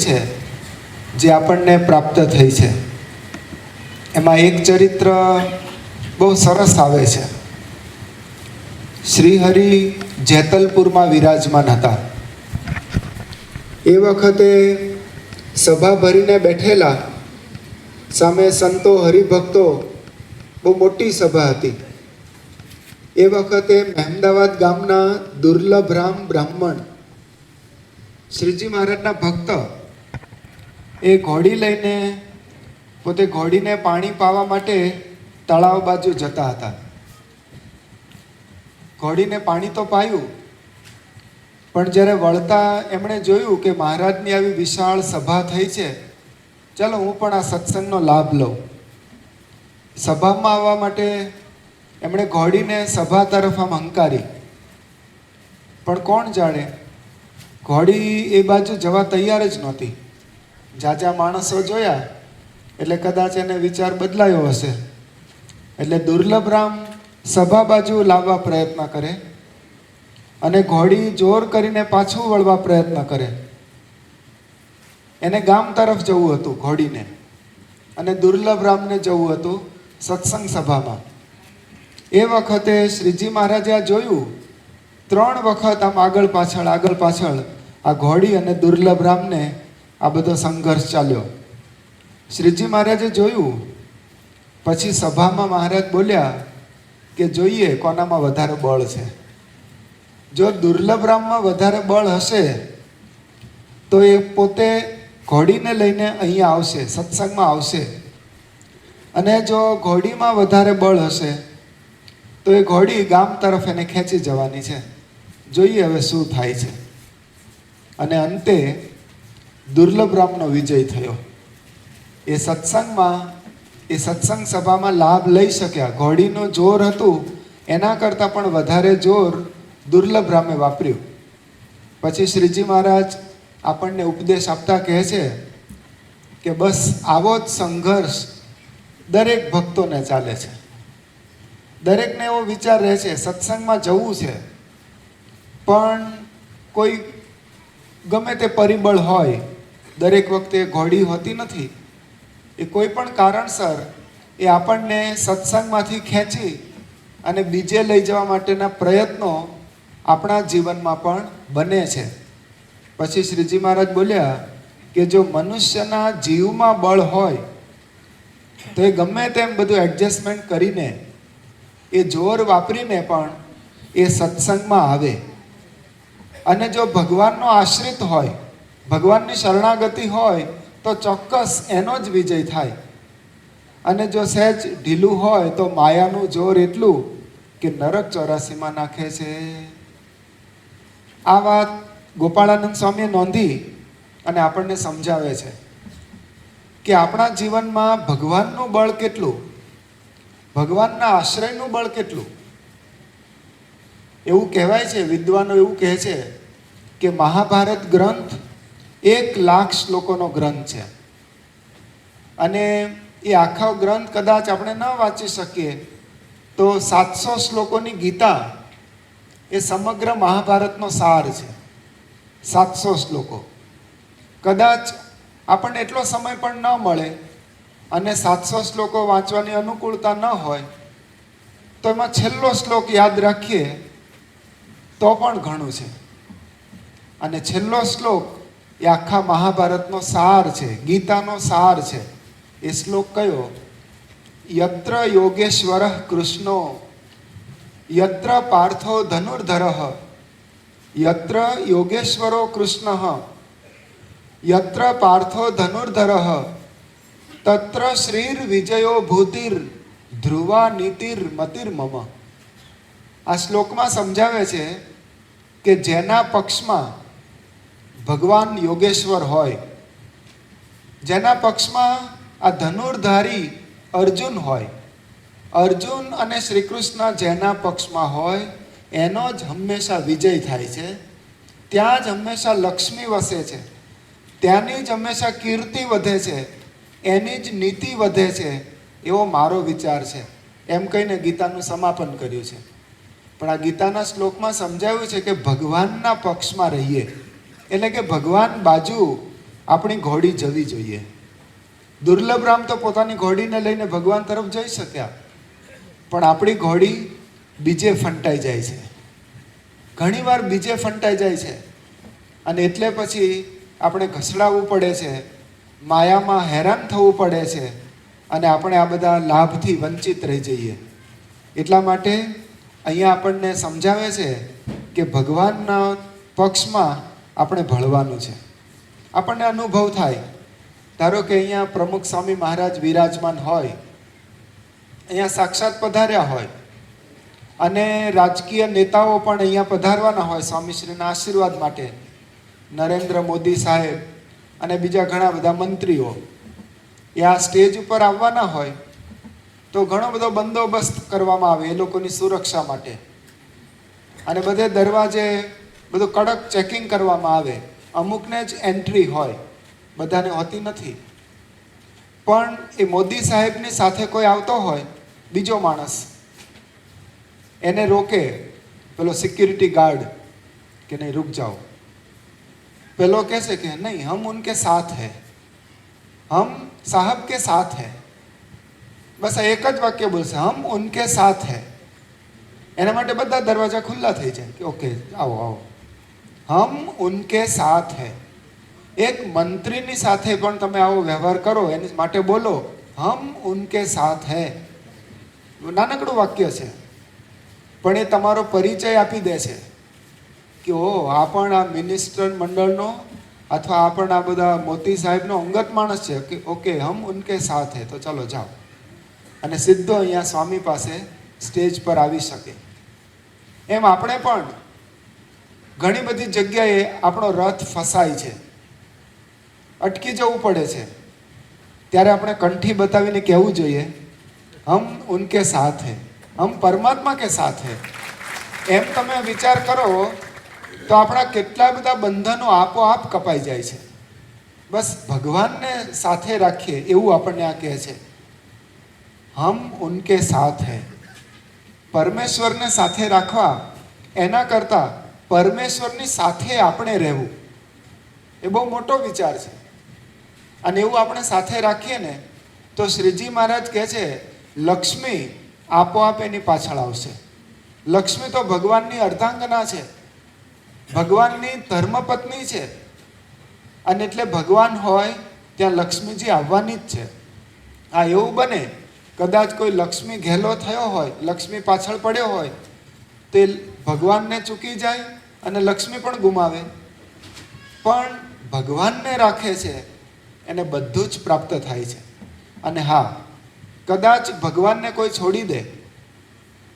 છે જે આપણને પ્રાપ્ત થઈ છે. એમાં એક ચરિત્ર બહુ સરસ આવે છે. શ્રીહરિ જેતલપુરમાં વિરાજમાન હતા. એ વખતે સભા ભરીને બેઠેલા, સામે સંતો હરિભક્તો, બહુ મોટી સભા હતી. એ વખતે મહેમદાવાદ ગામના દુર્લભરામ બ્રાહ્મણ, શ્રીજી મહારાજના ભક્ત, એ ઘોડી લઈને પોતે ઘોડીને પાણી પાવા માટે તળાવ બાજુ જતા હતા. ઘોડીને પાણી તો પાયું, પણ જ્યારે વળતા એમણે જોયું કે મહારાજની આવી વિશાળ સભા થઈ છે, ચાલો હું પણ આ સત્સંગનો લાભ લઉં. સભામાં આવવા માટે એમણે ઘોડીને સભા તરફ આમ હંકારી, પણ કોણ જાણે ઘોડી એ બાજુ જવા તૈયાર જ નહોતી. જાજા માણસો જોયા એટલે કદાચ એને વિચાર બદલાયો હશે, એટલે દુર્લભરામ સભા બાજુ લાવવા પ્રયત્ન કરે અને ઘોડી જોર કરીને પાછું વળવા પ્રયત્ન કરે. એને ગામ તરફ જવું હતું ઘોડીને, અને દુર્લભરામને જવું હતું સત્સંગ સભામાં. એ વખતે શ્રીજી મહારાજે આ જોયું. 3 વખત આમ આગળ પાછળ આ ઘોડી અને દુર્લભરામને આ બધો સંઘર્ષ ચાલ્યો. શ્રીજી મહારાજે જોયું. પછી સભામાં મહારાજ બોલ્યા કે જોઈએ કોનામાં વધારે બળ છે. જો દુર્લભરામમાં વધારે બળ હશે તો એ પોતે ઘોડીને લઈને અહીંયા આવશે, સત્સંગમાં આવશે. અને જો ઘોડીમાં વધારે બળ હશે તો એ ઘોડી ગામ તરફ એને ખેંચી જવાની છે. જોઈએ હવે શું થાય છે. અને અંતે દુર્લભરામનો વિજય થયો. એ સત્સંગ સભામાં લાભ લઈ શક્યા. ઘોડીનું જોર હતું એના કરતાં પણ વધારે જોર દુર્લભરામે વાપર્યું. પછી શ્રીજી મહારાજ આપણને ઉપદેશ આપતા કહે છે કે બસ આવો જ સંઘર્ષ દરેક ભક્તોને ચાલે છે. દરેકને એવો વિચાર રહે છે સત્સંગમાં જવું છે, પણ કોઈ ગમે તે પરિબળ હોય, દરેક વખતે ઘોડી હોતી નથી. એ કોઈ પણ કારણસર એ આપણને સત્સંગમાંથી ખેંચી અને બીજે લઈ જવા માટેના પ્રયત્નો આપણા જીવનમાં પણ બને છે. પછી શ્રીજી મહારાજ બોલ્યા કે જો મનુષ્યના જીવમાં બળ હોય તો એ ગમે તેમ બધું એડજસ્ટમેન્ટ કરીને, એ જોર વાપરીને પણ એ સત્સંગમાં આવે. અને જો ભગવાનનો આશ્રિત હોય, ભગવાનની શરણાગતિ હોય તો ચોક્કસ એનો જ વિજય થાય. અને જો સહેજ ઢીલું હોય તો માયાનું જોર એટલું કે નરક 84માં નાખે છે. આ વાત ગોપાળાનંદ સ્વામીએ નોંધી અને આપણને સમજાવે છે કે આપણા જીવનમાં ભગવાનનું બળ કેટલું, ભગવાનના આશ્રયનું બળ કેટલું. એવું કહેવાય છે, વિદ્વાનો એવું કહે છે કે મહાભારત ગ્રંથ 1,00,000 શ્લોકોનો ગ્રંથ છે. અને એ આખો ગ્રંથ કદાચ આપણે ન વાંચી શકીએ તો 700 શ્લોકોની ગીતા એ સમગ્ર મહાભારતનો સાર છે. 700 શ્લોકો. કદાચ આપણને એટલો સમય પણ ન મળે અને 700 શ્લોકો વાંચવાની અનુકૂળતા ન હોય તો એમાં છેલ્લો શ્લોક યાદ રાખીએ તો પણ ઘણું છે. અને છેલ્લો શ્લોક એ આખા મહાભારતનો સાર છે, ગીતાનો સાર છે. એ શ્લોક કયો? યત્ર યોગેશ્વરઃ કૃષ્ણો યત્ર પાર્થો ધનુર્ધરઃ યત્ર યોગેશ્વરો કૃષ્ણઃ યત્ર પાર્થો ધનુર્ધરઃ તત્ર શ્રીર વિજયો ભૂતિર ધ્રુવા નીતિર મતિર્મમ. આ શ્લોકમાં સમજાવે છે કે જેના પક્ષમાં ભગવાન યોગેશ્વર હોય, જેના પક્ષમાં આ ધનુર્ધારી અર્જુન હોય, અર્જુન અને શ્રી કૃષ્ણ જેના પક્ષમાં હોય એનો જ હંમેશા વિજય થાય છે. ત્યાં જ હંમેશા લક્ષ્મી વસે છે, ત્યાંની જ હંમેશા કીર્તિ વધે છે, એની જ નીતિ વધે છે, એવો મારો વિચાર છે. એમ કહીને ગીતાનું સમાપન કર્યું છે. પણ આ ગીતાના શ્લોકમાં સમજાવ્યું છે કે ભગવાનના પક્ષમાં રહીએ, એટલે કે ભગવાન બાજુ આપણી ઘોડી જવી જોઈએ. દુર્લભ રામ તો પોતાની ઘોડીને લઈને ભગવાન તરફ જઈ શક્યા, પણ આપણી ઘોડી બીજે ફંટાઈ જાય છે, ઘણીવાર બીજે ફંટાઈ જાય છે, અને એટલે પછી આપણે ઘસડાવવું પડે છે, માયામાં હેરાન થવું પડે છે, અને આપણે આ બધા લાભથી વંચિત રહી જઈએ. એટલા માટે અહીંયા આપણને સમજાવે છે કે ભગવાનના પક્ષમાં આપણે ભળવાનું છે. આપણને અનુભવ થાય. ધારો કે અહીંયા પ્રમુખ સ્વામી મહારાજ વિરાજમાન હોય, અહીંયા સાક્ષાત પધાર્યા હોય, અને રાજકીય નેતાઓ પણ અહીંયા પધારવાના હોય સ્વામીશ્રીના આશીર્વાદ માટે, નરેન્દ્ર મોદી સાહેબ અને બીજા ઘણા બધા મંત્રીઓ એ આ સ્ટેજ ઉપર આવવાના હોય, તો ઘણો બધો બંદોબસ્ત કરવામાં આવે એ લોકોની સુરક્ષા માટે, અને બધે દરવાજે બધું કડક ચેકિંગ કરવામાં આવે. અમુકને જ એન્ટ્રી હોય, બધાને હોતી નથી. પણ એ મોદી સાહેબની સાથે કોઈ આવતો હોય, બીજો માણસ, એને રોકે પેલો સિક્યુરિટી ગાર્ડ કે નહીં રૂક જાઓ. પેલો કહેશે કે નહીં, હમ ઉનકે સાથ હૈ, હમ સાહબ કે સાથ હૈ. બસ આ એક જ વાક્ય બોલશે, હમ ઉનકે સાથ હૈ. એના માટે બધા દરવાજા ખુલ્લા થઈ જાય કે ઓકે આવો આવો, હમ ઉનકે સાથ હૈ. એક મંત્રીની સાથે પણ તમે આવો વ્યવહાર કરો, એની માટે બોલો હમ ઉનકે સાથ હૈ. નાનકડું વાક્ય છે, પણ એ તમારો પરિચય આપી દે છે કે ઓ આ પણ આ મિનિસ્ટર મંડળનો અથવા આ પણ આ બધા મોતી સાહેબનો અંગત માણસ છે કે ઓકે હમ ઉનકે સાથ હૈ, તો ચાલો જાઓ. અને સીધો અહીંયા સ્વામી પાસે સ્ટેજ પર આવી શકે. એમ આપણે પણ ઘણી બધી જગ્યાએ આપણો રથ ફસાય છે, અટકી જવું પડે છે. ત્યારે આપણે કંઠી બતાવીને કહેવું જોઈએ હમ ઉનકે સાથ હૈ, હમ પરમાત્મા કે સાથ હૈ. એમ તમે વિચાર કરો તો આપણા કેટલા બધા બંધનો આપોઆપ કપાઈ જાય છે. બસ ભગવાનને સાથે રાખીએ એવું આપણને આ કહે છે, હમ ઉનકે સાથ હૈ. પરમેશ્વરને સાથે રાખવા એના કરતાં પરમેશ્વરની સાથે આપણે રહેવું એ બહુ મોટો વિચાર છે. અને એવું આપણે સાથે રાખીએ ને તો શ્રીજી મહારાજ કહે છે લક્ષ્મી આપોઆપ એની પાછળ આવશે. લક્ષ્મી તો ભગવાનની અર્ધાંગના છે, ભગવાનની ધર્મપત્ની છે, અને એટલે ભગવાન હોય ત્યાં લક્ષ્મીજી આવવાની જ છે. હા, એવું બને કદાચ કોઈ લક્ષ્મી ઘેલો થયો હોય, લક્ષ્મી પાછળ પડ્યો હોય, તે ભગવાનને ચૂકી જાય અને લક્ષ્મી પણ ગુમાવે. પણ ભગવાનને રાખે છે એને બધું જ પ્રાપ્ત થાય છે. અને હા, કદાચ ભગવાનને કોઈ છોડી દે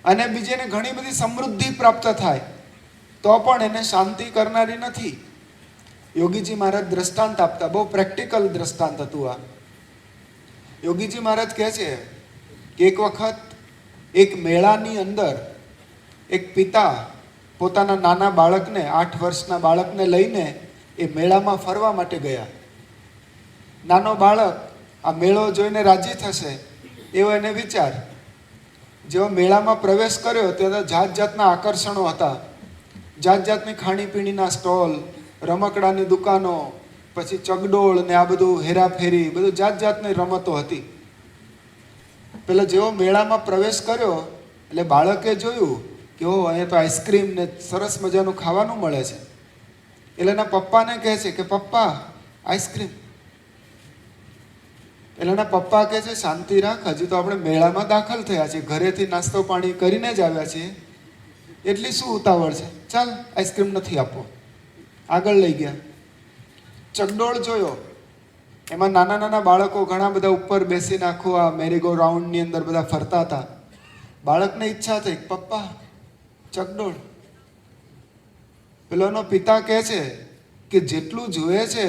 અને બીજેને ઘણી બધી સમૃદ્ધિ પ્રાપ્ત થાય તો પણ એને શાંતિ કરનારી નથી. યોગીજી મહારાજ દ્રષ્ટાંત આપતા, બહુ પ્રેક્ટિકલ દ્રષ્ટાંત હતું આ. યોગીજી મહારાજ કહે છે કે એક વખત એક મેળાની અંદર એક પિતા પોતાના નાના બાળકને, 8 વર્ષના બાળકને લઈને એ મેળામાં ફરવા માટે ગયા. નાનો બાળક આ મેળો જોઈને રાજી થશે એવો એને વિચાર. જેવો મેળામાં પ્રવેશ કર્યો ત્યાં જાત જાતના આકર્ષણો હતા, જાત જાતની ખાણીપીણીના સ્ટોલ, રમકડાની દુકાનો, પછી ચગડોળ ને આ બધું હેરાફેરી, બધું જાત જાતની રમતો હતી. પેલા જેવો મેળામાં પ્રવેશ કર્યો એટલે બાળકે જોયું કે ઓ અહીંયા તો આઈસ્ક્રીમ ને સરસ મજાનું ખાવાનું મળે છે. એટલે એના પપ્પાને કહે છે કે પપ્પા આઈસ્ક્રીમ. એટલે એના પપ્પા કહે છે શાંતિ રાખ, હજી તો આપણે મેળામાં દાખલ થયા છીએ, ઘરેથી નાસ્તો પાણી કરીને જ આવ્યા છીએ, એટલી શું ઉતાવળ છે, ચાલ આઈસ્ક્રીમ નથી આપવો. આગળ લઈ ગયા, ચગડોળ જોયો, એમાં નાના નાના બાળકો ઘણા બધા ઉપર બેસીને આખું આ મેરીગો રાઉન્ડની અંદર બધા ફરતા હતા. બાળકને ઈચ્છા થઈ પપ્પા ચગડોળ. પેલોનો પિતા કહે છે કે જેટલું જોઈએ છે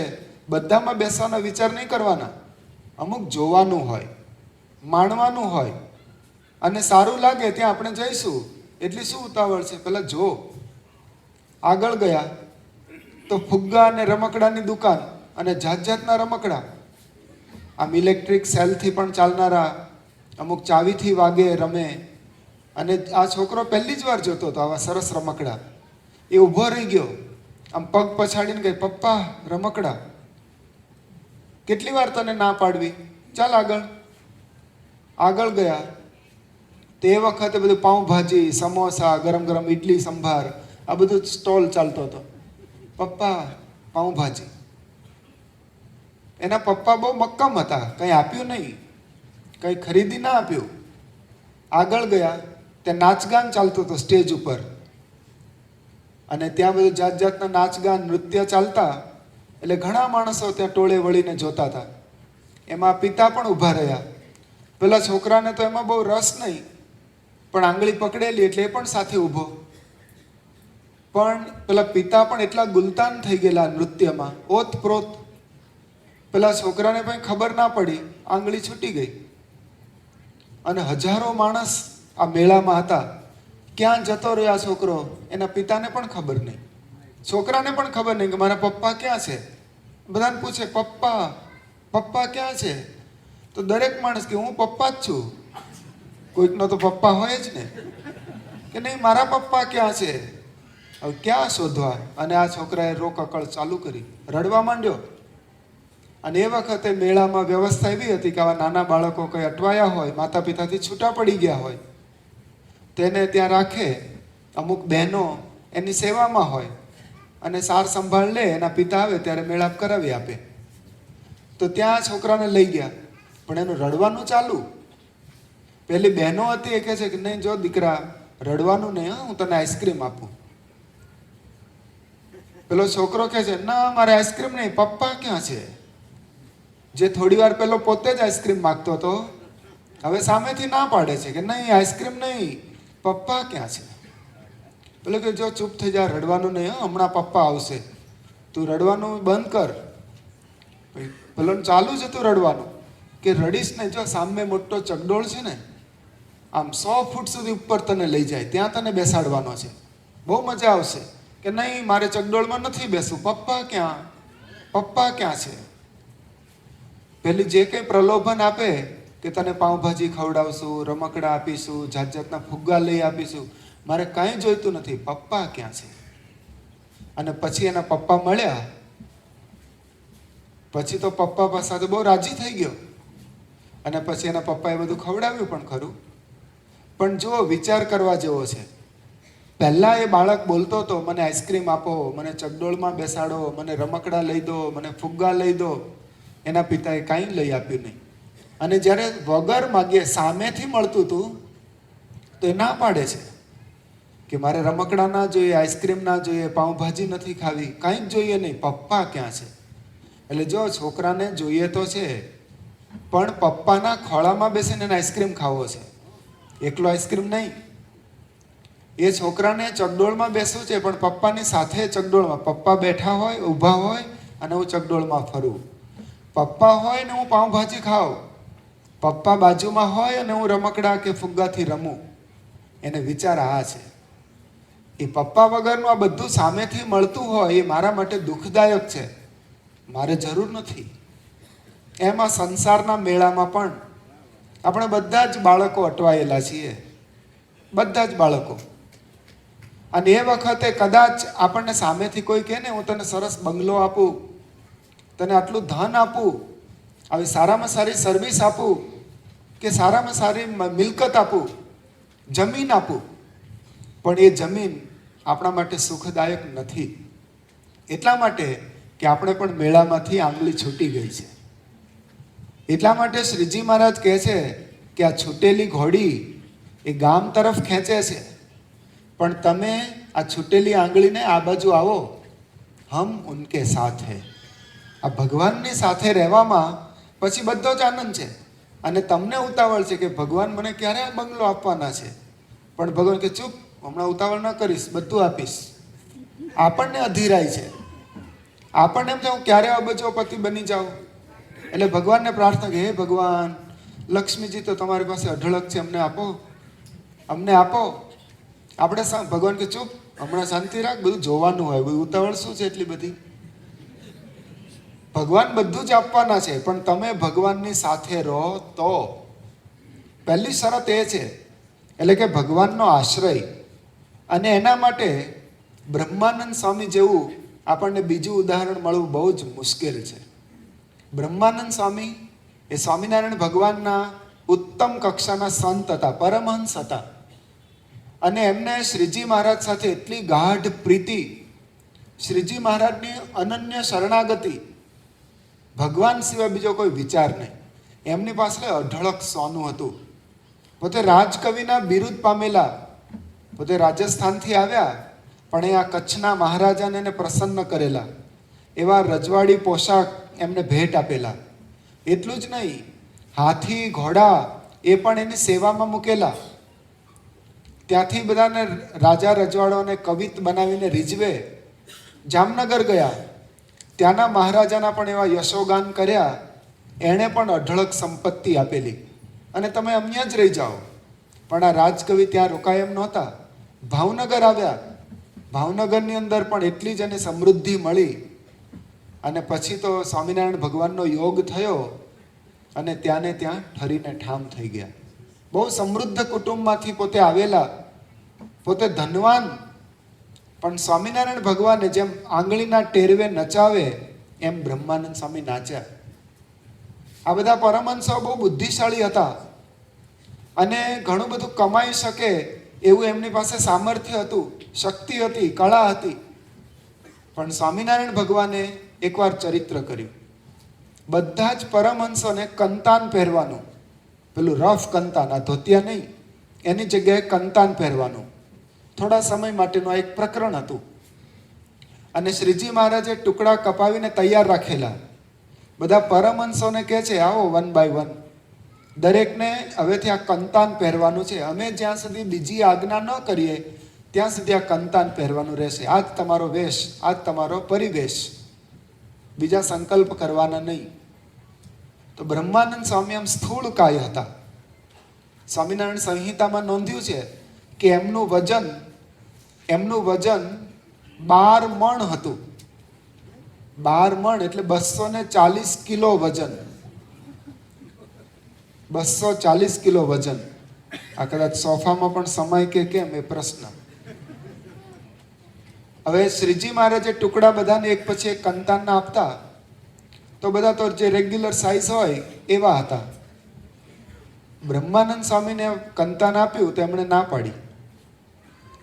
બધામાં બેસવાના વિચાર નહીં કરવાના, અમુક જોવાનું હોય, માણવાનું હોય, અને સારું લાગે ત્યાં આપણે જઈશું, એટલી શું ઉતાવળ છે, પેલા જો. આગળ ગયા તો ફુગ્ગા અને રમકડાની દુકાન અને જાત જાતના રમકડા, આમ ઇલેક્ટ્રિક સેલથી પણ ચાલનારા, અમુક ચાવીથી વાગે રમે. અને આ છોકરો પહેલી જ વાર જોતો હતો આવા સરસ રમકડા. એ ઊભો રહી ગયો, આમ પગ પછાડીને ગઈ પપ્પા રમકડા. કેટલી વાર તને ના પાડવી, ચાલ આગળ. આગળ ગયા તે વખતે બધું પાઉંભાજી, સમોસા, ગરમ ગરમ ઇડલી સંભાર, આ બધું સ્ટોલ ચાલતો હતો. પપ્પા પાઉંભાજી. એના પપ્પા બહુ મક્કમ હતા, કંઈ આપ્યું નહીં, કંઈ ખરીદી ના આપ્યું. આગળ ગયા ત્યાં નાચગાન ચાલતું હતું સ્ટેજ ઉપર, અને ત્યાં બધું જાત જાતના નાચગાન નૃત્ય ચાલતા, એટલે ઘણા માણસો ત્યાં ટોળે વળીને જોતા હતા. એમાં પિતા પણ ઊભા રહ્યા. પેલા છોકરાને તો એમાં બહુ રસ નહીં, પણ આંગળી પકડેલી એટલે એ પણ સાથે ઊભો. પણ પેલા પિતા પણ એટલા ગુલતાન થઈ ગયેલા નૃત્યમાં, ઓતપ્રોત. પેલા છોકરાને પણ ખબર ના પડી, આંગળી છૂટી ગઈ. અને હજારો માણસ આ મેળામાં હતા. ક્યાં જતો રહ્યો આ છોકરો, એના પિતાને પણ ખબર નહીં, છોકરાને પણ ખબર નહીં કે મારા પપ્પા ક્યાં છે. બધાને પૂછે, પપ્પા પપ્પા ક્યાં છે? તો દરેક માણસ કે હું પપ્પા જ છું. કોઈકનો તો પપ્પા હોય જ ને, કે નહીં મારા પપ્પા ક્યાં છે. હવે ક્યાં શોધવા? અને આ છોકરાએ રોકકળ ચાલુ કરી, રડવા માંડ્યો. અને એ વખતે મેળામાં વ્યવસ્થા એવી હતી કે આવા નાના બાળકો કંઈ અટવાયા હોય, માતા પિતાથી છૂટા પડી ગયા હોય, તેને ત્યાં રાખે. અમુક બહેનો એની સેવામાં હોય અને સાર સંભાળ લે. એના પિતા આવે ત્યારે મેળાપ કરાવી આપે. તો ત્યાં છોકરાને લઈ ગયા, પણ એનું રડવાનું ચાલુ. પેલી બહેનો હતી એ કહે છે કે નહીં જો દીકરા રડવાનું નહીં, હા હું તને આઈસ્ક્રીમ આપું. પેલો છોકરો કહે છે ના મારે આઈસ્ક્રીમ નહીં, પપ્પા ક્યાં છે? જે થોડી વાર પેલો પોતે જ આઈસ્ક્રીમ માગતો હતો, હવે સામેથી ના પાડે છે કે નહીં આઈસ્ક્રીમ નહીં, પપ્પા ક્યાં છે? પેલો કે જો ચૂપ થઈ જા, રડવાનું નહીં, હમણાં પપ્પા આવશે, તું રડવાનું બંધ કર. પેલો ચાલુ જ હતું રડવાનું, કે રડીશ ને જો સામે મોટો ચકડોળ છે ને, આમ 100 ફૂટ સુધી ઉપર તને લઈ જાય, ત્યાં તને બેસાડવાનો છે, બહુ મજા આવશે. કે નહીં મારે ચકડોળમાં નથી બેસવું, પપ્પા ક્યાં, પપ્પા ક્યાં છે? પેલી જે કંઈ પ્રલોભન આપે કે તને પાઉંભાજી ખવડાવશું, રમકડા આપીશું, જાત જાતના ફુગ્ગા લઈ આપીશું, મારે કાંઈ જોઈતું નથી, પપ્પા ક્યાં છે? અને પછી એના પપ્પા મળ્યા. પછી તો પપ્પા સાથે બહુ રાજી થઈ ગયો, અને પછી એના પપ્પાએ બધું ખવડાવ્યું પણ ખરું. પણ જો વિચાર કરવા જેવો છે, પહેલાં એ બાળક બોલતો હતો મને આઈસ્ક્રીમ આપો, મને ચકડોળમાં બેસાડો, મને રમકડા લઈ દો, મને ફુગ્ગા લઈ દો. એના પિતાએ કાંઈ લઈ આપ્યું નહીં. અને જ્યારે વગર માગીએ સામેથી મળતું હતું તો એ ના પાડે છે કે મારે રમકડા ના જોઈએ, આઈસ્ક્રીમ ના જોઈએ, પાઉંભાજી નથી ખાવી, કાંઈ જ જોઈએ નહીં, પપ્પા ક્યાં છે? એટલે જો છોકરાને જોઈએ તો છે, પણ પપ્પાના ખોળામાં બેસીને એને આઈસ્ક્રીમ ખાવો છે, એકલો આઈસ્ક્રીમ નહીં. એ છોકરાને ચકડોળમાં બેસવું છે, પણ પપ્પાની સાથે ચકડોળમાં. પપ્પા બેઠા હોય, ઊભા હોય અને હું ચકડોળમાં ફરું. પપ્પા હોય ને હું પાઉંભાજી ખાઉં, પપ્પા બાજુમાં હોય અને હું રમકડા કે ફુગ્ગાથી રમું. એને વિચાર આ છે. એ પપ્પા વગરનું આ બધું સામેથી મળતું હોય એ મારા માટે દુઃખદાયક છે, મારે જરૂર નથી. એમાં સંસારના મેળામાં પણ આપણે બધા જ બાળકો અટવાયેલા છીએ, બધા જ બાળકો. અને એ વખતે કદાચ આપણને સામેથી કોઈ કહે ને હું તને સરસ બંગલો આપું, તને આટલું ધન આપું, આવી સારામાં સારી સર્વિસ આપું, કે સારામાં સારી મિલકત આપું, જમીન આપું, પણ એ જમીન આપણા માટે સુખદાયક નથી. એટલા માટે કે આપણે પણ મેળામાંથી આંગળી છૂટી ગઈ છે. એટલા માટે શ્રીજી મહારાજ કહે છે કે આ છૂટેલી ઘોડી એ ગામ તરફ ખેંચે છે, પણ તમે આ છૂટેલી આંગળીને આ બાજુ આવો, હમ ઉનકે સાથ હૈ. આ ભગવાનની સાથે રહેવામાં પછી બધો જ આનંદ છે. અને તમને ઉતાવળ છે કે ભગવાન મને ક્યારે આ બંગલો આપવાના છે, પણ ભગવાન કે ચૂપ, હમણાં ઉતાવળ ન કરીશ, બધું આપીશ. આપણને અધીરાય છે, આપણને એમ છે હું ક્યારે અબજોપતિ બની જાઉં. એટલે ભગવાનને પ્રાર્થના કે હે ભગવાન, લક્ષ્મીજી તો તમારી પાસે અઢળક છે, અમને આપો, અમને આપો. આપણે ભગવાન કે ચૂપ, હમણાં શાંતિ રાખ, બધું જોવાનું હોય, બધું ઉતાવળ શું છે એટલી બધી. ભગવાન બધું જ આપવાના છે, પણ તમે ભગવાનની સાથે રહો તો. પહેલી શરત એ છે, એટલે કે ભગવાનનો આશ્રય. અને એના માટે બ્રહ્માનંદ સ્વામી જેવું આપણને બીજું ઉદાહરણ મળવું બહુ જ મુશ્કેલ છે. બ્રહ્માનંદ સ્વામી એ સ્વામિનારાયણ ભગવાનના ઉત્તમ કક્ષાના સંત હતા, પરમહંસ હતા. અને એમને શ્રીજી મહારાજ સાથે એટલી ગાઢ પ્રીતિ, શ્રીજી મહારાજની અનન્ય શરણાગતિ, ભગવાન સિવાય બીજો કોઈ વિચાર નહીં. એમની પાસે અઢળક સોનું હતું. પોતે રાજકવિના બિરુદ પામેલા, પોતે રાજસ્થાનથી આવ્યા, પણ એ આ કચ્છના મહારાજાને એને પ્રસન્ન કરેલા, એવા રજવાડી પોશાક એમને ભેટ આપેલા. એટલું જ નહીં, હાથી ઘોડા એ પણ એની સેવામાં મૂકેલા. ત્યાંથી બધાને રાજા રજવાડોને કવિત બનાવીને રીઝવે. જામનગર ગયા, ત્યાંના મહારાજાના પણ એવા યશોગાન કર્યા. એણે પણ અઢળક સંપત્તિ આપેલી. અને તમે અહીંયા જ રહી જાઓ. પણ આ રાજકવિ ત્યાં રોકાય એમ નહોતા. ભાવનગર આવ્યા, ભાવનગરની અંદર પણ એટલી જ એને સમૃદ્ધિ મળી. અને પછી તો સ્વામિનારાયણ ભગવાનનો યોગ થયો અને ત્યાંને ત્યાં ઠરીને ઠામ થઈ ગયા. બહુ સમૃદ્ધ કુટુંબમાંથી પોતે આવેલા, પોતે ધનવાન, પણ સ્વામિનારાયણ ભગવાને જેમ આંગળીના ટેરવે નચાવે એમ બ્રહ્માનંદ સ્વામી નાચ્યા. આ બધા પરમહંસો બહુ બુદ્ધિશાળી હતા અને ઘણું બધું કમાઈ શકે એવું એમની પાસે સામર્થ્ય હતું, શક્તિ હતી, કળા હતી. પણ સ્વામિનારાયણ ભગવાને એકવાર ચરિત્ર કર્યું. બધા જ પરમહંસોને કંતાન પહેરવાનું, પેલું રફ કંતાન, આ ધોતિયા નહીં, એની જગ્યાએ કંતાન પહેરવાનું થોડા સમય માટેનું આ એક પ્રકરણ હતું. અને શ્રીજી મહારાજે ટુકડા કપાવીને તૈયાર રાખેલા. બધા પરમહંસોને કહે છે, આવો વન બાય વન, દરેકને હવેથી આ કંતાન પહેરવાનું છે. અમે જ્યાં સુધી બીજી આજ્ઞા ન કરીએ ત્યાં સુધી આ કંતાન પહેરવાનું રહેશે. આ જ તમારો વેશ, આ જ તમારો પરિવેશ, બીજા સંકલ્પ કરવાના નહીં. તો બ્રહ્માનંદ સ્વામી આમ સ્થૂળ કાય હતા. સ્વામિનારાયણ સંહિતામાં નોંધ્યું છે કે એમનું વજન 12 મણ હતું. 12 મણ એટલે 240 કિલો વજન. 240 કિલો વજન. આ કદાચ સોફામાં પણ સમાય કે કેમ એ પ્રશ્ન. હવે શ્રીજી મહારાજે ટુકડા બધાને એક પછી એક કંતાનના આપતા, તો બધા તો જે રેગ્યુલર સાઇઝ હોય એવા હતા. બ્રહ્માનંદ સ્વામીને કંતાન આપ્યું તો એમણે ના પાડી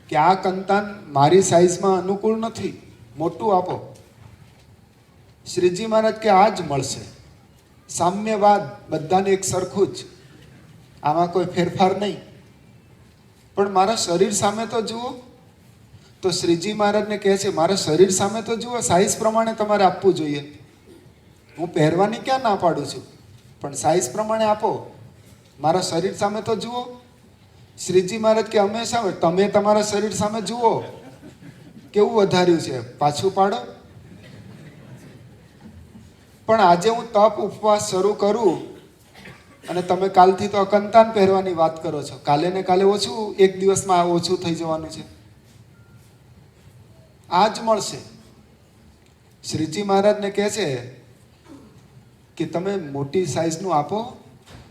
કે આ કંતાન મારી સાઇઝમાં અનુકૂળ નથી, મોટું આપો. શ્રીજી મહારાજ કે આ જ મળશે, સામ્યવાદ, બધાને એક સરખું જ, આમાં કોઈ ફેરફાર નહીં. પણ મારા શરીર સામે તો જુઓ. તો શ્રીજી મહારાજને કહે છે, મારા શરીર સામે તો જુઓ, સાઇઝ પ્રમાણે તમારે આપવું જોઈએ. હું પહેરવાની ક્યાં ના પાડું છું, પણ સાઇઝ પ્રમાણે આપો. મારા શરીર સામે તો જુઓ. શ્રીજી મહારાજ કે અમે સામે, તમે તમારા શરીર સામે જુઓ, કેવું વધાર્યું છે, પાછું પાડો. પણ આજે હું તપ ઉપવાસ શરૂ કરું અને તમે કાલથી તો કંતાન પહેરવાની વાત કરો છો. કાલે ને કાલે ઓછું, એક દિવસમાં ઓછું થઈ જવાનું છે. આ જ મળશે. શ્રીજી મહારાજને કહે છે કે તમે મોટી સાઈઝનું આપો,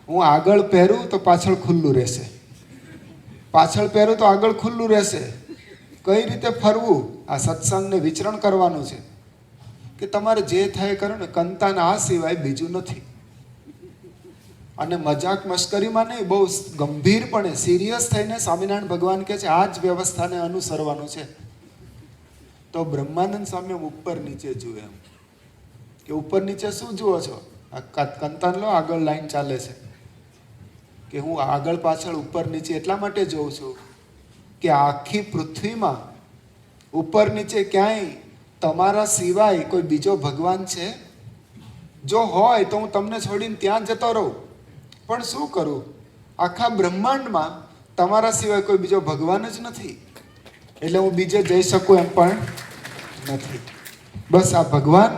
હું આગળ પહેરું તો પાછળ ખુલ્લું રહેશે, પાછળ પહેરું તો આગળ ખુલ્લું રહેશે. કઈ રીતે ફરવું? આ સત્સંગને વિચરણ કરવાનું છે કે તમારે જે થાય કરો ને, કંતાન આ સિવાય બીજું નથી. અને મજાક મશ્કરીમાં નહીં, બહુ ગંભીરપણે સિરિયસ થઈને સ્વામિનારાયણ ભગવાન કહે છે આ જ વ્યવસ્થાને અનુસરવાનું છે. તો બ્રહ્માનંદ સ્વામી ઉપર નીચે જુએ, એમ કે ઉપર નીચે શું જુઓ છો? આ કંતાન લો, આગળ લાઈન ચાલે છે. કે હું આગળ પાછળ ઉપર નીચે એટલા માટે જોઉં છું કે આખી પૃથ્વીમાં ઉપર નીચે ક્યાંય તમારા સિવાય કોઈ બીજો ભગવાન છે? જો હોય તો હું તમને છોડીને ત્યાં જતો રહું, પણ શું કરું? આખા બ્રહ્માંડમાં તમારા સિવાય કોઈ બીજો ભગવાન જ નથી, એટલે હું બીજે જઈ શકું એમ પણ નથી. બસ આ ભગવાન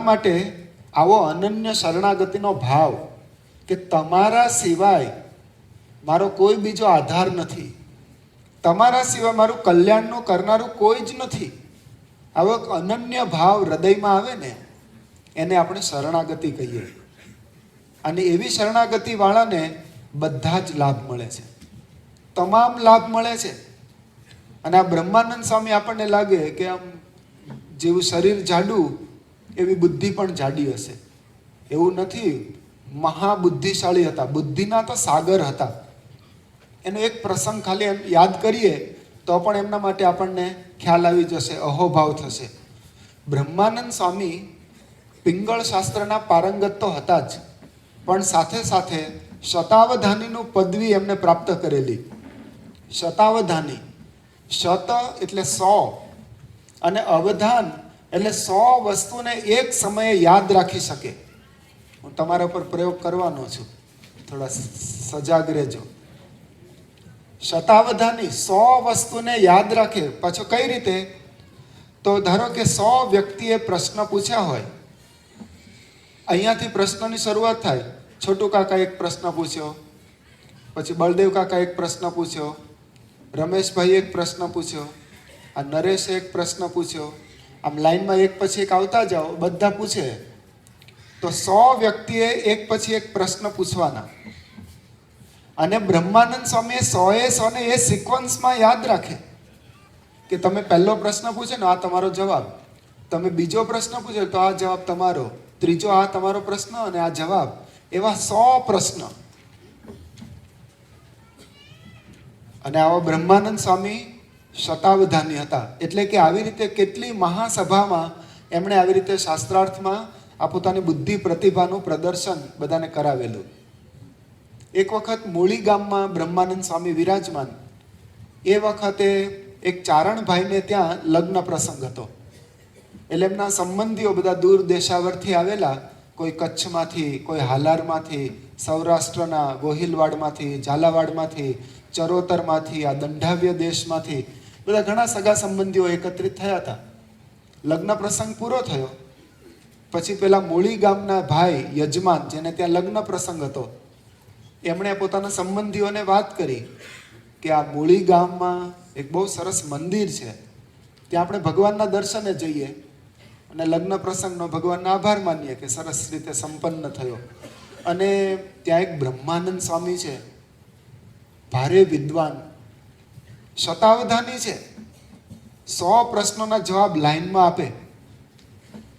માટે આવો અનન્ય શરણાગતિનો ભાવ કે તમારા સિવાય મારો કોઈ બીજો આધાર નથી, તમારા સિવાય મારું કલ્યાણનું કરનારું કોઈ જ નથી. આવો અનન્ય ભાવ હૃદયમાં આવે ને, એને આપણે શરણાગતિ કહીએ. અને એવી શરણાગતિ વાળાને બધા જ લાભ મળે છે, તમામ લાભ મળે છે. અને આ બ્રહ્માનંદ સ્વામી આપણને લાગે કે આમ જેવું શરીર જાડું એવી બુદ્ધિ પણ જાડી હશે. એવું નથી, મહાબુદ્ધિશાળી હતા, બુદ્ધિના તો સાગર હતા. એનો એક પ્રસંગ ખાલી એમ યાદ કરીએ તો પણ એમના માટે આપણને ખ્યાલ આવી જશે, અહોભાવ થશે. બ્રહ્માનંદ સ્વામી પિંગળ શાસ્ત્રના પારંગત તો હતા જ, પણ સાથે સાથે શતાવધાનીનું પદવી એમને પ્રાપ્ત કરેલી. શતાવધાની, શત એટલે 100 અને અવધાન એટલે 100 વસ્તુને એક સમયે યાદ રાખી શકે. હું તમારા પર પ્રયોગ કરવાનો છું, થોડા સજાગ રહેજો. શતાવધાની 100 વસ્તુને યાદ રાખે. પાછો કઈ રીતે? તો ધારો કે 100 વ્યક્તિએ પ્રશ્ન પૂછ્યા હોય, અહીંયાથી પ્રશ્નની શરૂઆત થાય. છોટુ કાકા એક પ્રશ્ન પૂછ્યો, પછી બળદેવ કાકા એક પ્રશ્ન પૂછ્યો, રમેશભાઈ એક પ્રશ્ન પૂછ્યો, આ નરેશે એક પ્રશ્ન પૂછ્યો. આમ લાઈનમાં એક પછી એક આવતા જાઓ, બધા પૂછે તો 100 વ્યક્તિએ એક પછી એક પ્રશ્ન પૂછવાના. અને બ્રહ્માનંદ સ્વામીએ 100 ને એ સિક્વન્સમાં યાદ રાખે કે તમે પહેલો પ્રશ્ન પૂછે ને આ તમારો જવાબ, તમે બીજો પ્રશ્ન પૂછે તો આ જવાબ તમારો, ત્રીજો આ તમારો પ્રશ્ન અને આ જવાબ. એવા 100 પ્રશ્ન. અને આવા બ્રહ્માનંદ સ્વામી શતાવધાની હતા. એટલે કે આવી રીતે કેટલી મહાસભામાં એમણે આવી રીતે શાસ્ત્રાર્થમાં આ પોતાની બુદ્ધિ પ્રતિભાનું પ્રદર્શન બધાને કરાવેલું. એક વખત મૂળી ગામમાં બ્રહ્માનંદ સ્વામી વિરાજમાન. એ વખતે એક ચારણભાઈને ત્યાં લગ્ન પ્રસંગ હતો. એટલે એમના સંબંધીઓ બધા દૂર દેશાવરથી આવેલા, કોઈ કચ્છમાંથી, કોઈ હાલારમાંથી, સૌરાષ્ટ્રના ગોહિલવાડમાંથી, ઝાલાવાડમાંથી, ચરોતરમાંથી, આ દંડાવ્ય દેશમાંથી બધા ઘણા સગા સંબંધીઓ એકત્રિત થયા હતા. લગ્ન પ્રસંગ પૂરો થયો પછી પેલા મૂળી ગામના ભાઈ યજમાન, જેને ત્યાં લગ્ન પ્રસંગ હતો, એમણે પોતાના સંબંધીઓને વાત કરી કે આ મૂળી ગામમાં એક બહુ સરસ મંદિર છે, ત્યાં આપણે ભગવાનના દર્શને જઈએ અને લગ્ન પ્રસંગનો ભગવાનનો આભાર માનીએ કે સરસ રીતે સંપન્ન થયો. અને ત્યાં એક બ્રહ્માનંદ સ્વામી છે, ભારે વિદ્વાન, શતાવધાની છે, 100 પ્રશ્નોના જવાબ લાઈનમાં આપે.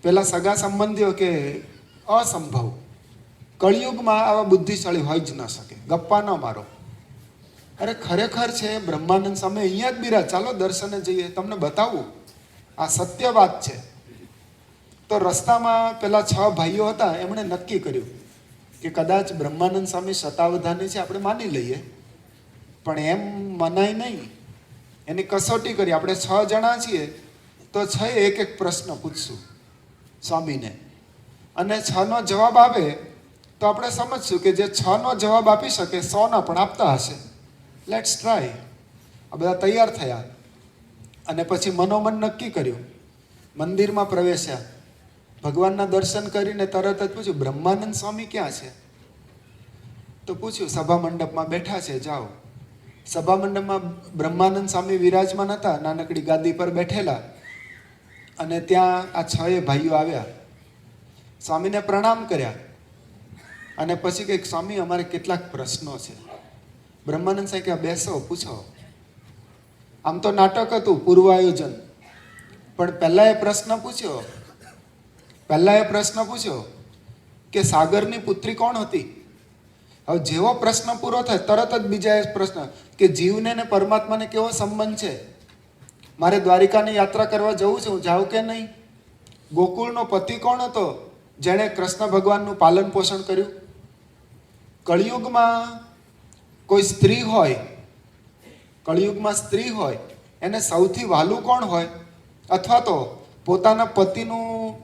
પેલા સગા સંબંધીઓ કે અસંભવ, કળિયુગમાં આવા બુદ્ધિશાળી હોય જ ન શકે, ગપ્પા ન મારો. અરે ખરેખર છે બ્રહ્માનંદ સ્વામી અહીંયા જ બિરાજ, ચાલો દર્શને જઈએ, તમને બતાવું, આ સત્ય વાત છે. તો રસ્તામાં પેલા 6 ભાઈઓ હતા, એમણે નક્કી કર્યું કે કદાચ બ્રહ્માનંદ સ્વામી શતાવધાની છે, આપણે માની લઈએ, પણ એમ મનાય નહીં. એની કસોટી કરી. આપણે 6 જણા છીએ તો 6 એક એક પ્રશ્ન પૂછશું સ્વામીને, અને 6નો જવાબ આપે તો આપણે સમજશું કે જે 6નો જવાબ આપી શકે 100ના પણ આપતા હશે. Let's try. આ બધા તૈયાર થયા અને પછી મનોમન નક્કી કર્યું. મંદિરમાં પ્રવેશ્યા, ભગવાનના દર્શન કરીને તરત જ પૂછ્યું બ્રહ્માનંદ સ્વામી ક્યાં છે? તો પૂછ્યું સભા મંડપમાં બેઠા છે, જાઓ. સભા મંડપમાં બ્રહ્માનંદ સ્વામી વિરાજમાન હતા, નાનકડી ગાદી પર બેઠેલા. અને ત્યાં આ 6 ભાઈઓ આવ્યા, સ્વામીને પ્રણામ કર્યા અને પછી કંઈક સ્વામી અમારે કેટલાક પ્રશ્નો છે. બ્રહ્માનંદ સાહેબ કે બેસો, પૂછો. આમ તો નાટક હતું, પૂર્વ આયોજન, પણ પહેલા એ પ્રશ્ન પૂછ્યો કે સાગરની પુત્રી કોણ હતી? હવે જેવો પ્રશ્ન પૂરો થાય તરત જ બીજા એ પ્રશ્ન કે જીવને ને પરમાત્માને કેવો સંબંધ છે? મારે દ્વારિકાની યાત્રા કરવા જવું છે, હું જાઉં કે નહીં? ગોકુળનો પતિ કોણ હતો જેણે કૃષ્ણ ભગવાનનું પાલન પોષણ કર્યું? કળિયુગમાં કોઈ સ્ત્રી હોય, કળિયુગમાં સ્ત્રી હોય, એને સૌથી વહાલું કોણ હોય? અથવા તો પોતાના પતિનું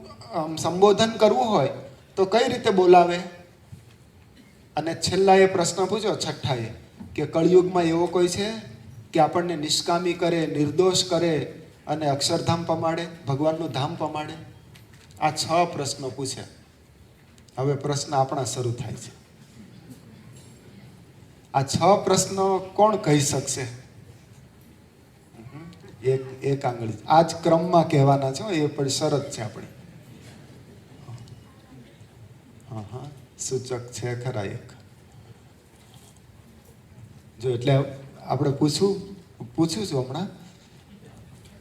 સંબોધન કરવું હોય તો કઈ રીતે બોલાવે? અને છેલ્લા એ પ્રશ્ન પૂછ્યો, છઠ્ઠાએ, કે કળિયુગમાં એવો કોઈ છે કે આપણને નિષ્કામી કરે, નિર્દોષ કરે અને અક્ષરધામ પમાડે, ભગવાનનું ધામ પમાડે? આ 6 પ્રશ્નો પૂછે. હવે પ્રશ્ન આપણા શરૂ થાય છે. આ 6 પ્રશ્નો કોણ કહી શકશે? એક આંગળી. આ જ ક્રમમાં કહેવાના છે, એ પણ શરત છે આપણી. હા, સૂચક છે ખરા એક. જો એટલે આપણે પૂછું છું હમણાં,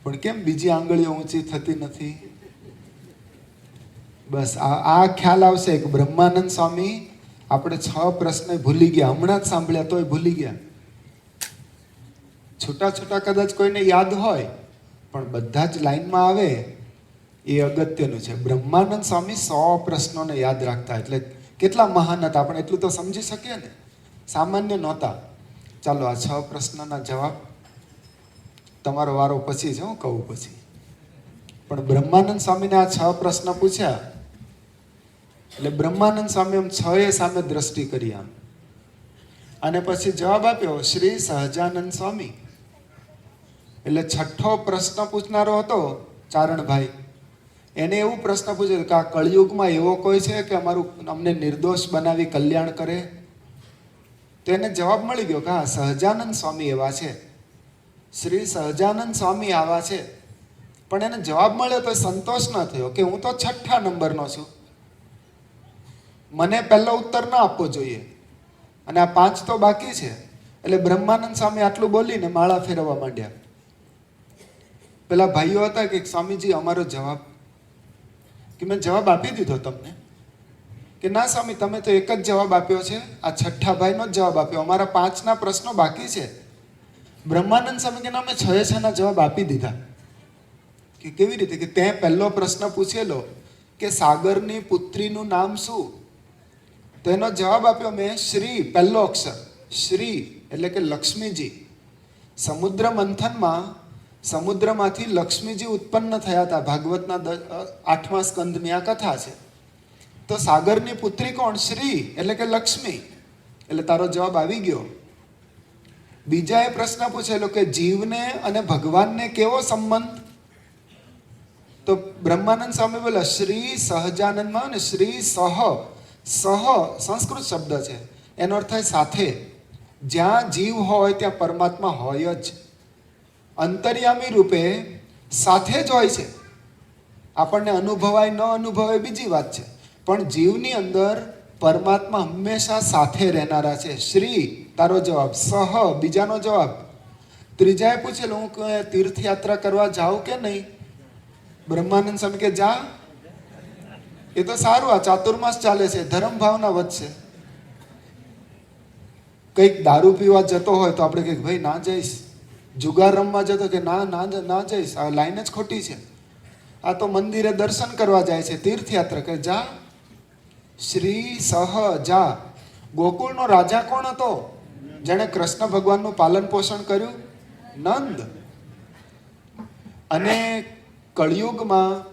પણ કેમ બીજી આંગળીઓ ઊંચી થતી નથી? બસ આ ખ્યાલ આવશે કે બ્રહ્માનંદ સ્વામી આપણે 6 પ્રશ્ન ભૂલી ગયા, હમણાં જ સાંભળ્યા તોય ભૂલી ગયા. છૂટા છૂટા કદાચ કોઈને યાદ હોય પણ બધા જ લાઈનમાં આવે એ અગત્યનું છે. બ્રહ્માનંદ સ્વામી 100 પ્રશ્નોને યાદ રાખતા, એટલે કેટલા મહાન હતા આપણે એટલું તો સમજી શકીએ ને, સામાન્ય નહોતા. ચાલો આ 6 પ્રશ્નના જવાબ તમારો વારો પછી છે, હું કહું પછી. પણ બ્રહ્માનંદ સ્વામીને આ 6 પ્રશ્ન પૂછ્યા એટલે બ્રહ્માનંદ સ્વામી એમ 6 સામે દ્રષ્ટિ કરી આમ, અને પછી જવાબ આપ્યો શ્રી સહજાનંદ સ્વામી. એટલે 6થો પ્રશ્ન પૂછનારો હતો ચારણભાઈ, એને એવું પ્રશ્ન પૂછ્યો કે આ કળિયુગમાં એવો કોઈ છે કે અમને નિર્દોષ બનાવી કલ્યાણ કરે? તો એને જવાબ મળી ગયો કે હા, સહજાનંદ સ્વામી એવા છે, શ્રી સહજાનંદ સ્વામી આવા છે. પણ એને જવાબ મળ્યો તો સંતોષ ન થયો કે હું તો 6થા નંબરનો છું, મને પહેલો ઉત્તર ના આપવો જોઈએ, અને આ 5 તો બાકી છે. એટલે બ્રહ્માનંદ સ્વામી આટલું બોલીને માળા ફેરવવા માંડ્યા. પેલા ભાઈઓ હતા કે સ્વામીજી અમારો જવાબ, કે મેં જવાબ આપી દીધો તમને. કે ના સ્વામી, તમે તો એક જ જવાબ આપ્યો છે, આ 6થા ભાઈનો જ જવાબ આપ્યો, અમારા 5ના પ્રશ્નો બાકી છે. બ્રહ્માનંદ સ્વામી કે ના, મેં 6 જવાબ આપી દીધા. કે કેવી રીતે? કે તે પહેલો પ્રશ્ન પૂછેલો કે સાગરની પુત્રીનું નામ શું? તો એનો જવાબ આપ્યો મેં શ્રી, પહેલો અક્ષર શ્રી, એટલે કે લક્ષ્મીજી. સમુદ્ર મંથનમાં સમુદ્રમાંથી લક્ષ્મીજી ઉત્પન્ન થયા હતા, ભાગવતના 8મા સ્કંદની આ કથા છે. તો સાગરની પુત્રી કોણ? શ્રી, એટલે કે લક્ષ્મી. એટલે તારો જવાબ આવી ગયો. બીજાએ પ્રશ્ન પૂછેલો કે જીવને અને ભગવાનને કેવો સંબંધ? તો બ્રહ્માનંદ સ્વામી બોલે શ્રી સહજાનંદમાં ને શ્રી સહ, સંસ્કૃત શબ્દ છે, એનો અર્થ થાય સાથે. જ્યાં જીવ હોય ત્યાં પરમાત્મા હોય જ, અંતર્યામી રૂપે સાથે જ હોય છે. આપણને અનુભવાય ન અનુભવાય બીજી વાત છે, પણ જીવની અંદર પરમાત્મા હંમેશા સાથે રહેનારા છે. શ્રી, તારો જવાબ. સહ, બીજાનો જવાબ. ત્રીજાએ પૂછેલું હું તીર્થયાત્રા કરવા જાઉં કે નહીં? બ્રહ્માનંદ સ્વામી કે જા, એ તો સારું, આ ચાતુર્માસ ચાલે છે, ધર્મ ભાવના વધશે. કંઈક દારૂ પીવા જતો હોય તો આપણે કહીએ ભાઈ ના જઈશ. જુગાર રમવા જતો કે ના જઈશ, આ લાઈન જ ખોટી છે. આ તો મંદિરે દર્શન કરવા જાય છે, તીર્થયાત્રા કે જા. શ્રી સહ, જા. ગોકુળનો રાજા કોણ હતો જેણે કૃષ્ણ ભગવાનનું પાલન પોષણ કર્યું? નંદ. અને કળિયુગમાં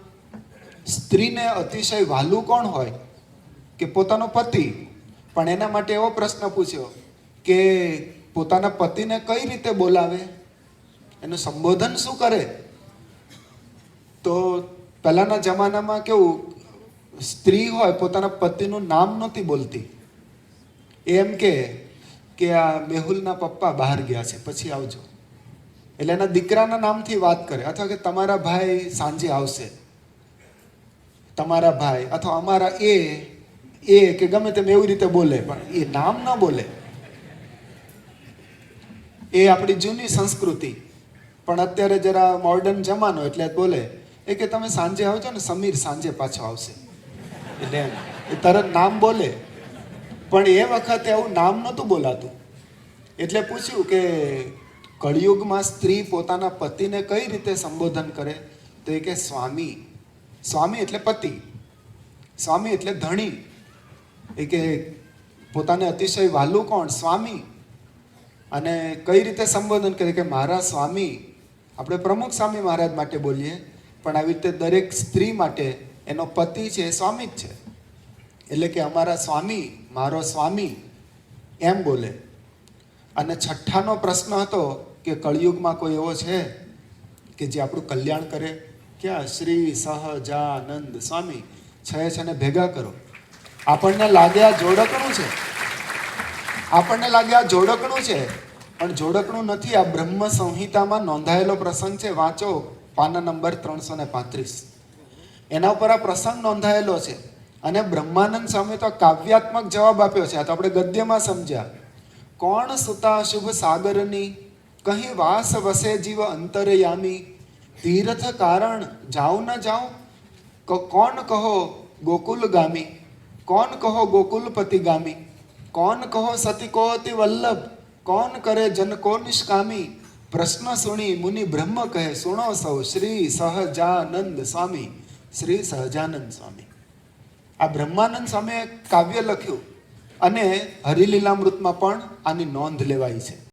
સ્ત્રીને અતિશય વહાલું કોણ હોય? કે પોતાનો પતિ. પણ એના માટે એવો પ્રશ્ન પૂછ્યો કે પોતાના પતિને કઈ રીતે બોલાવે, એનું સંબોધન શું કરે? તો પહેલાના જમાનામાં કેવું, સ્ત્રી હોય પોતાના પતિનું નામ નહોતી બોલતી. એમ કે આ મેહુલના પપ્પા બહાર ગયા છે, પછી આવજો. એટલે એના દીકરાના નામથી વાત કરે, અથવા કે તમારા ભાઈ સાંજે આવશે, તમારા ભાઈ, અથવા અમારા એ કે ગમે તેમ એવી રીતે બોલે, પણ એ નામ ન બોલે. એ આપણી જૂની સંસ્કૃતિ. પણ અત્યારે જરા મોડર્ન જમાનો એટલે બોલે એ કે તમે સાંજે આવજો ને, સમીર સાંજે પાછો આવશે, એટલે એ તરત નામ બોલે. પણ એ વખતે આવું નામ નહોતું બોલાતું. એટલે પૂછ્યું કે કળિયુગમાં સ્ત્રી પોતાના પતિને કઈ રીતે સંબોધન કરે? તો એ કે સ્વામી. સ્વામી એટલે પતિ, સ્વામી એટલે ધણી. એ કે પોતાને અતિશય વહાલું કોણ? સ્વામી. અને કઈ રીતે સંબોધન કરે? કે મારા સ્વામી. આપણે પ્રમુખ સ્વામી મહારાજ માટે બોલીએ, પણ આવી રીતે દરેક સ્ત્રી માટે એનો પતિ છે એ સ્વામી જ છે. એટલે કે અમારા સ્વામી, મારો સ્વામી, એમ બોલે. અને 6થાનો પ્રશ્ન હતો કે કળિયુગમાં કોઈ એવો છે કે જે આપણું કલ્યાણ કરે? ક્યાં? શ્રી સહજાનંદ સ્વામી. 6 ને ભેગા કરો. આપણને લાગે આ જોડકણું છે, આપણને લાગે આ જોડકણું છે, પણ જોડકણું નથી. આ બ્રહ્મ સંહિતામાં નોંધાયેલો પ્રસંગ છે, વાંચો, પાના નંબર 335. એના ઉપર આ પ્રસંગ નોંધાયેલો છે. અને બ્રહ્માનંદ સ્વામી તો કાવ્યાત્મક જવાબ આપ્યો છે. આ તો આપણે ગદ્યમાં સમજ્યા. કોણ સુતા શુભ સાગરની, કહી વાસ વસે જીવ અંતરયામી, તીર્થ કારણ જાઉં ન જાઉં, કોણ કહો ગોકુલ ગામી, કોણ કહો ગોકુલપતિ ગામી, કોણ કહો સતી કો અતિ વલ્લભ, કોણ કરે જન કો નિષ્કામી, પ્રશ્ન સુણી મુનિ બ્રહ્મ કહે, સુણો સૌ શ્રી સહજાનંદ સ્વામી, શ્રી સહજાનંદ સ્વામી. આ બ્રહ્માનંદ સ્વામીએ કાવ્ય લખ્યું અને હરિલીલામૃતમાં પણ આની નોંધ લેવાઈ છે.